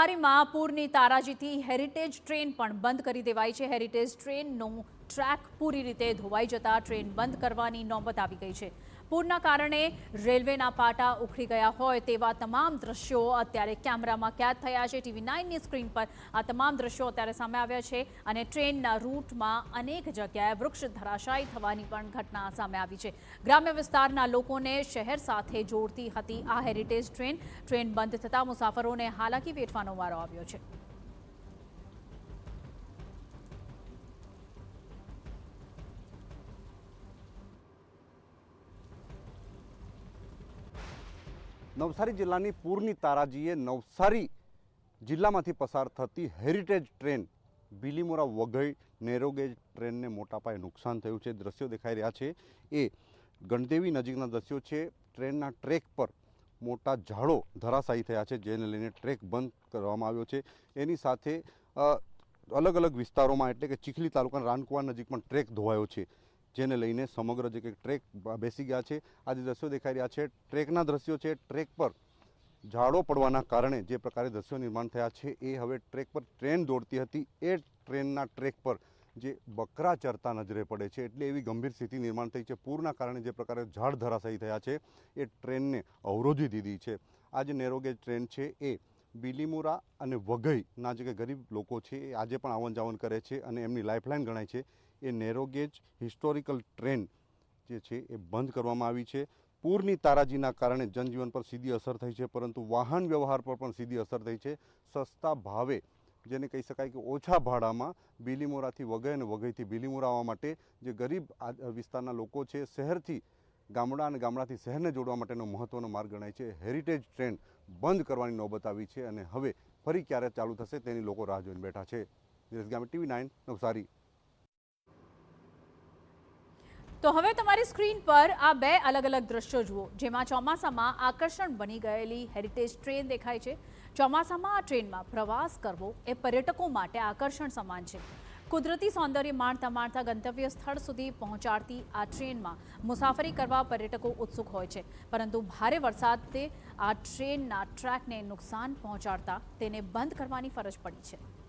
નવસારીમાં પૂરની તારાજીથી heritage train પણ બંધ કરી દેવાઈ છે। હેરિટેજ ટ્રેનનો ટ્રેક પૂરી રીતે ધોવાઈ જતા ટ્રેન બંધ કરવાની નોબત આવી ગઈ છે। પૂરના કારણે રેલવેના પાટા ઉખડી ગયા હોય તેવા તમામ દ્રશ્યો અત્યારે કેમેરામાં કેદ થયા છે। TV9ની સ્ક્રીન પર આ તમામ દ્રશ્યો અત્યારે સામે આવ્યા છે અને ટ્રેનના રૂટમાં અનેક જગ્યાએ વૃક્ષ ધરાશાયી થવાની પણ ઘટના સામે આવી છે। ગ્રામ્ય વિસ્તારના લોકોને શહેર સાથે જોડતી હતી આ હેરિટેજ ટ્રેન બંધ થતા મુસાફરોને હાલાકી વેઠવાનો વારો આવ્યો છે। નવસારી જિલ્લાની પૂરની તારાજીએ નવસારી જિલ્લામાંથી પસાર થતી heritage train Bilimora Waghai narrow gauge ટ્રેનને મોટા પાયે નુકસાન થયું છે। દ્રશ્યો દેખાઈ રહ્યા છે એ ગણદેવી નજીકના દ્રશ્યો છે। ટ્રેનના ટ્રેક પર મોટા ઝાડો ધરાશાયી થયા છે જેને લઈને ટ્રેક બંધ કરવામાં આવ્યો છે। એની સાથે અલગ અલગ વિસ્તારોમાં એટલે કે ચીખલી તાલુકાના રાનકુવા નજીક પણ ટ્રેક ધોવાયો છે જેને લઈને સમગ્ર જે કે ટ્રેક બેસી ગયા છે। આજે દ્રશ્યો દેખાઈ રહ્યા છે ટ્રેકના દ્રશ્યો છે। ટ્રેક પર ઝાડો પડવાના કારણે જે પ્રકારે દ્રશ્યો નિર્માણ થયા છે એ હવે ટ્રેક પર ટ્રેન દોડતી હતી એ ટ્રેનના ટ્રેક પર જે બકરા ચરતા નજરે પડે છે એટલે એવી ગંભીર સ્થિતિ નિર્માણ થઈ છે। પૂરના કારણે જે પ્રકારે ઝાડ ધરાશાયી થયા છે એ ટ્રેનને અવરોધી દીધી છે। આ જે નેરોગેજ ટ્રેન છે એ બીલીમોરા અને વઘઈના જે કે ગરીબ લોકો છે એ આજે પણ આવન જાવન કરે છે અને એમની લાઇફલાઇન ગણાય છે। એ નેરોગેજ હિસ્ટોરિકલ ટ્રેન જે છે એ બંધ કરવામાં આવી છે। પૂરની તારાજીના કારણે જનજીવન પર સીધી અસર થઈ છે પરંતુ વાહન વ્યવહાર પર પણ સીધી અસર થઈ છે। સસ્તા ભાવે જેને કહી શકાય કે ઓછા ભાડામાં બીલીમોરાથી વઘઈ અને વઘઈથી બીલીમોરા આવવા માટે જે ગરીબ વિસ્તારના લોકો છે શહેરથી ગામડા અને ગામડાથી શહેરને જોડવા માટેનો મહત્ત્વનો માર્ગ ગણાય છે। હેરિટેજ ટ્રેન બંધ કરવાની નોબત આવી છે અને હવે ફરી ક્યારે ચાલુ થશે તેની લોકો રાહ જોઈને બેઠા છે। TV9 નવસારી। તો હવે તમારી સ્ક્રીન પર આ બે અલગ અલગ દ્રશ્યો જુઓ જેમાં ચોમાસામાં આકર્ષણ બની ગયેલી હેરિટેજ ટ્રેન દેખાય છે। ચોમાસામાં આ ટ્રેનમાં પ્રવાસ કરવો એ પર્યટકો માટે આકર્ષણ સમાન છે। કુદરતી સૌંદર્ય માણતા માણતા ગંતવ્ય સ્થળ સુધી પહોંચાડતી આ ટ્રેનમાં મુસાફરી કરવા પર્યટકો ઉત્સુક હોય છે પરંતુ ભારે વરસાદે આ ટ્રેનના ટ્રેકને નુકસાન પહોંચાડતા તેને બંધ કરવાની ફરજ પડી છે।